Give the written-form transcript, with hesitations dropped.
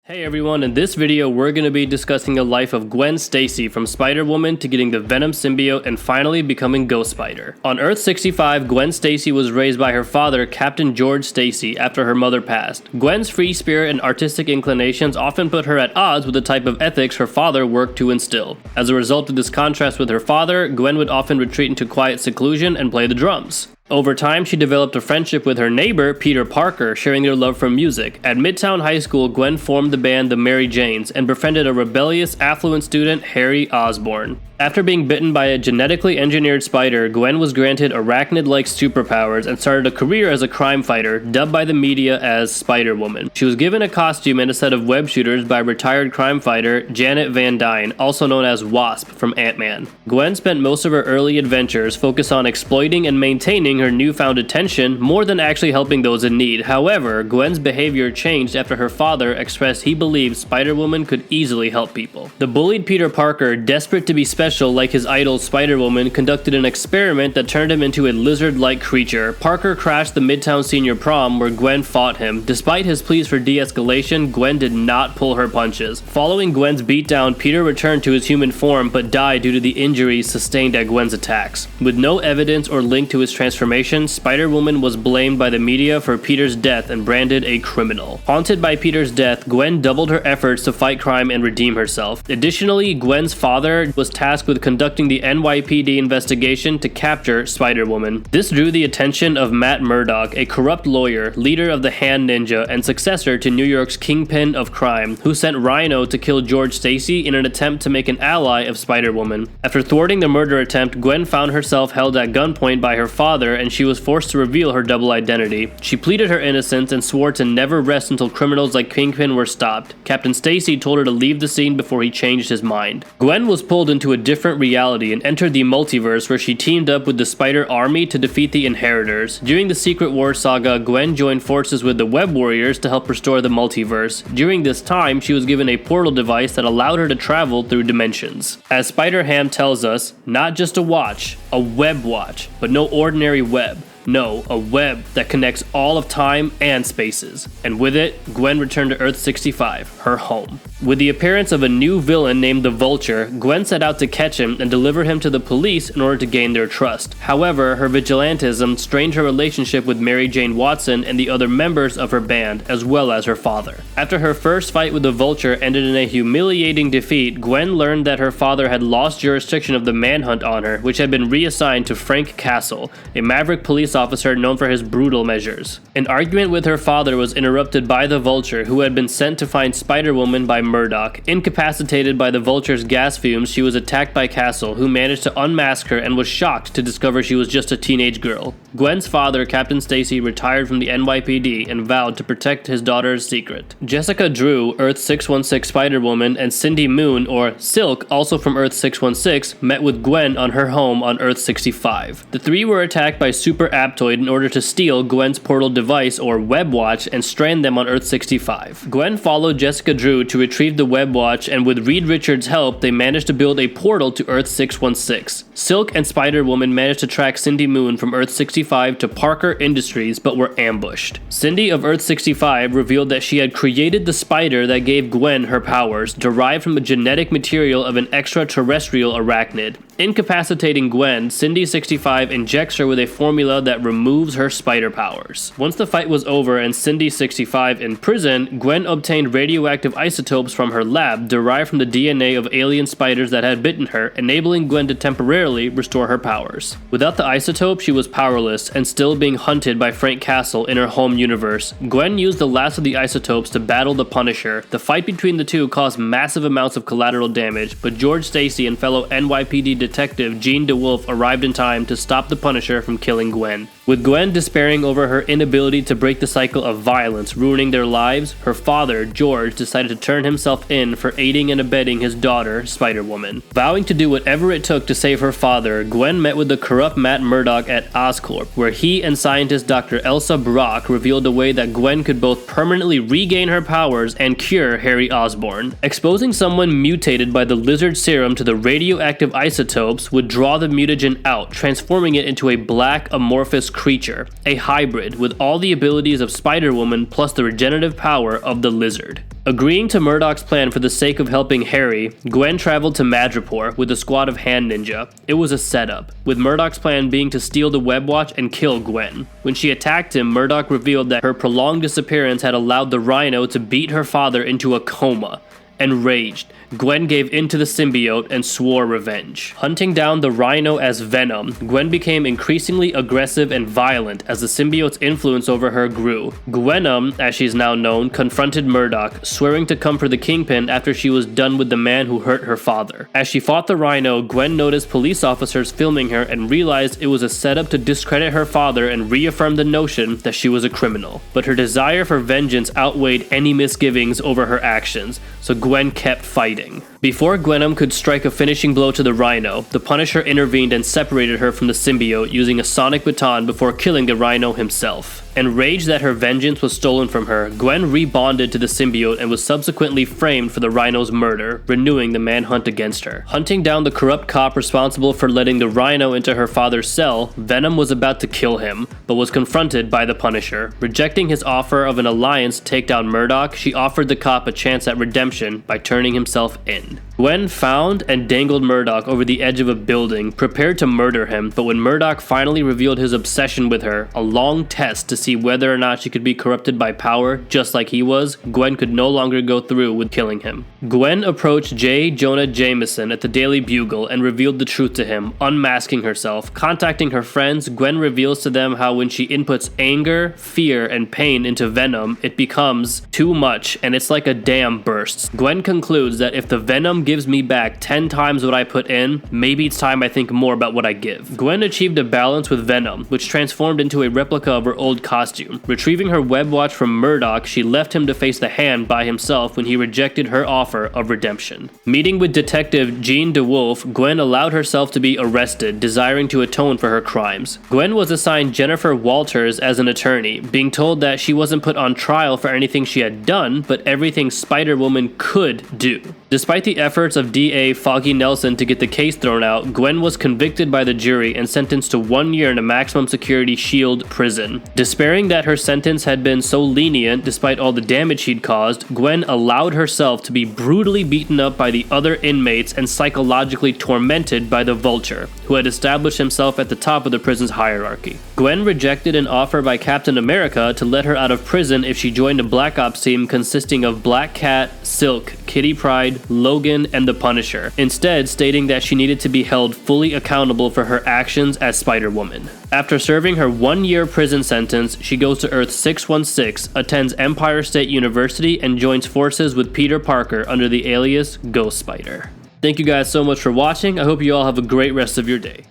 Hey everyone, in this video we're going to be discussing the life of Gwen Stacy from Spider-Woman to getting the Venom symbiote and finally becoming Ghost Spider. On Earth 65, Gwen Stacy was raised by her father, Captain George Stacy, after her mother passed. Gwen's free spirit and artistic inclinations often put her at odds with the type of ethics her father worked to instill. As a result of this contrast with her father, Gwen would often retreat into quiet seclusion and play the drums. Over time, she developed a friendship with her neighbor, Peter Parker, sharing their love for music. At Midtown High School, Gwen formed the band the Mary Janes and befriended a rebellious, affluent student, Harry Osborn. After being bitten by a genetically engineered spider, Gwen was granted arachnid-like superpowers and started a career as a crime fighter, dubbed by the media as Spider-Woman. She was given a costume and a set of web shooters by retired crime fighter Janet Van Dyne, also known as Wasp from Ant-Man. Gwen spent most of her early adventures focused on exploiting and maintaining her newfound attention more than actually helping those in need. However, Gwen's behavior changed after her father expressed he believed Spider-Woman could easily help people. The bullied Peter Parker, desperate to be special like his idol Spider-Woman, conducted an experiment that turned him into a lizard-like creature. Parker crashed the Midtown Senior Prom where Gwen fought him. Despite his pleas for de-escalation, Gwen did not pull her punches. Following Gwen's beatdown, Peter returned to his human form but died due to the injuries sustained at Gwen's attacks. With no evidence or link to his transformation, Spider-Woman was blamed by the media for Peter's death and branded a criminal. Haunted by Peter's death, Gwen doubled her efforts to fight crime and redeem herself. Additionally, Gwen's father was tasked with conducting the NYPD investigation to capture Spider-Woman. This drew the attention of Matt Murdock, a corrupt lawyer, leader of the Hand Ninja, and successor to New York's kingpin of crime, who sent Rhino to kill George Stacy in an attempt to make an ally of Spider-Woman. After thwarting the murder attempt, Gwen found herself held at gunpoint by her father, and she was forced to reveal her double identity. She pleaded her innocence and swore to never rest until criminals like Kingpin were stopped. Captain Stacy told her to leave the scene before he changed his mind. Gwen was pulled into a different reality and entered the Multiverse, where she teamed up with the Spider Army to defeat the Inheritors. During the Secret War saga, Gwen joined forces with the Web Warriors to help restore the Multiverse. During this time, she was given a portal device that allowed her to travel through dimensions. As Spider-Ham tells us, not just a watch, a web watch, but no ordinary web. No, a web that connects all of time and spaces. And with it, Gwen returned to Earth 65, her home. With the appearance of a new villain named the Vulture, Gwen set out to catch him and deliver him to the police in order to gain their trust. However, her vigilantism strained her relationship with Mary Jane Watson and the other members of her band, as well as her father. After her first fight with the Vulture ended in a humiliating defeat, Gwen learned that her father had lost jurisdiction of the manhunt on her, which had been reassigned to Frank Castle, a maverick police officer known for his brutal measures. An argument with her father was interrupted by the Vulture, who had been sent to find Spider-Woman by Murdock. Incapacitated by the Vulture's gas fumes, she was attacked by Castle, who managed to unmask her and was shocked to discover she was just a teenage girl. Gwen's father, Captain Stacy, retired from the NYPD and vowed to protect his daughter's secret. Jessica Drew, Earth 616 Spider-Woman, and Cindy Moon, or Silk, also from Earth 616, met with Gwen on her home on Earth 65. The three were attacked by Super Aptoid in order to steal Gwen's portal device, or Web Watch, and strand them on Earth 65. Gwen followed Jessica Drew to retrieve the Web Watch, and with Reed Richards' help, they managed to build a portal to Earth 616. Silk and Spider-Woman managed to track Cindy Moon from Earth 65 to Parker Industries, but were ambushed. Cindy of Earth 65 revealed that she had created the spider that gave Gwen her powers, derived from the genetic material of an extraterrestrial arachnid. Incapacitating Gwen, Cindy 65 injects her with a formula that removes her spider powers. Once the fight was over and Cindy 65 in prison, Gwen obtained radioactive isotopes from her lab derived from the DNA of alien spiders that had bitten her, enabling Gwen to temporarily restore her powers. Without the isotope, she was powerless and still being hunted by Frank Castle in her home universe. Gwen used the last of the isotopes to battle the Punisher. The fight between the two caused massive amounts of collateral damage, but George Stacy and fellow NYPD detective Jean DeWolf arrived in time to stop the Punisher from killing Gwen. With Gwen despairing over her inability to break the cycle of violence ruining their lives, her father, George, decided to turn himself in for aiding and abetting his daughter, Spider-Woman. Vowing to do whatever it took to save her father, Gwen met with the corrupt Matt Murdock at Oscorp, where he and scientist Dr. Elsa Brock revealed a way that Gwen could both permanently regain her powers and cure Harry Osborn. Exposing someone mutated by the lizard serum to the radioactive isotopes would draw the mutagen out, transforming it into a black amorphous creature, a hybrid with all the abilities of Spider-Woman plus the regenerative power of the lizard. Agreeing to Murdoch's plan for the sake of helping Harry, Gwen traveled to Madripoor with a squad of hand ninja. It was a setup, with Murdoch's plan being to steal the web watch and kill Gwen. When she attacked him, Murdoch revealed that her prolonged disappearance had allowed the Rhino to beat her father into a coma. Enraged, Gwen gave in to the symbiote and swore revenge. Hunting down the Rhino as Venom, Gwen became increasingly aggressive and violent as the symbiote's influence over her grew. Gwenom, as she's now known, confronted Murdoch, swearing to come for the Kingpin after she was done with the man who hurt her father. As she fought the Rhino, Gwen noticed police officers filming her and realized it was a setup to discredit her father and reaffirm the notion that she was a criminal. But her desire for vengeance outweighed any misgivings over her actions, so Gwen kept fighting. Before Gwenom could strike a finishing blow to the Rhino, the Punisher intervened and separated her from the symbiote using a sonic baton before killing the Rhino himself. Enraged that her vengeance was stolen from her, Gwen rebonded to the symbiote and was subsequently framed for the Rhino's murder, renewing the manhunt against her. Hunting down the corrupt cop responsible for letting the Rhino into her father's cell, Venom was about to kill him, but was confronted by the Punisher. Rejecting his offer of an alliance to take down Murdoch, she offered the cop a chance at redemption by turning himself in. Gwen found and dangled Murdoch over the edge of a building, prepared to murder him, but when Murdoch finally revealed his obsession with her, a long test to see whether or not she could be corrupted by power, just like he was, Gwen could no longer go through with killing him. Gwen approached J. Jonah Jameson at the Daily Bugle and revealed the truth to him, unmasking herself. Contacting her friends, Gwen reveals to them how when she inputs anger, fear, and pain into Venom, it becomes too much and it's like a dam bursts. Gwen concludes that if the Venom gives me back 10 times what I put in, maybe it's time I think more about what I give. Gwen achieved a balance with Venom, which transformed into a replica of her old costume. Retrieving her web watch from Murdoch, she left him to face the Hand by himself when he rejected her offer of redemption. Meeting with Detective Jean DeWolf, Gwen allowed herself to be arrested, desiring to atone for her crimes. Gwen was assigned Jennifer Walters as an attorney, being told that she wasn't put on trial for anything she had done, but everything Spider-Woman could do. Despite the efforts of DA Foggy Nelson to get the case thrown out, Gwen was convicted by the jury and sentenced to 1 year in a maximum security SHIELD prison. Despairing that her sentence had been so lenient despite all the damage she'd caused, Gwen allowed herself to be brutally beaten up by the other inmates and psychologically tormented by the Vulture, who had established himself at the top of the prison's hierarchy. Gwen rejected an offer by Captain America to let her out of prison if she joined a Black Ops team consisting of Black Cat, Silk, Kitty Pryde, Logan, and the Punisher, instead stating that she needed to be held fully accountable for her actions as Spider-Woman. After serving her 1-year prison sentence, she goes to Earth 616, attends Empire State University, and joins forces with Peter Parker under the alias Ghost Spider. Thank you guys so much for watching. I hope you all have a great rest of your day.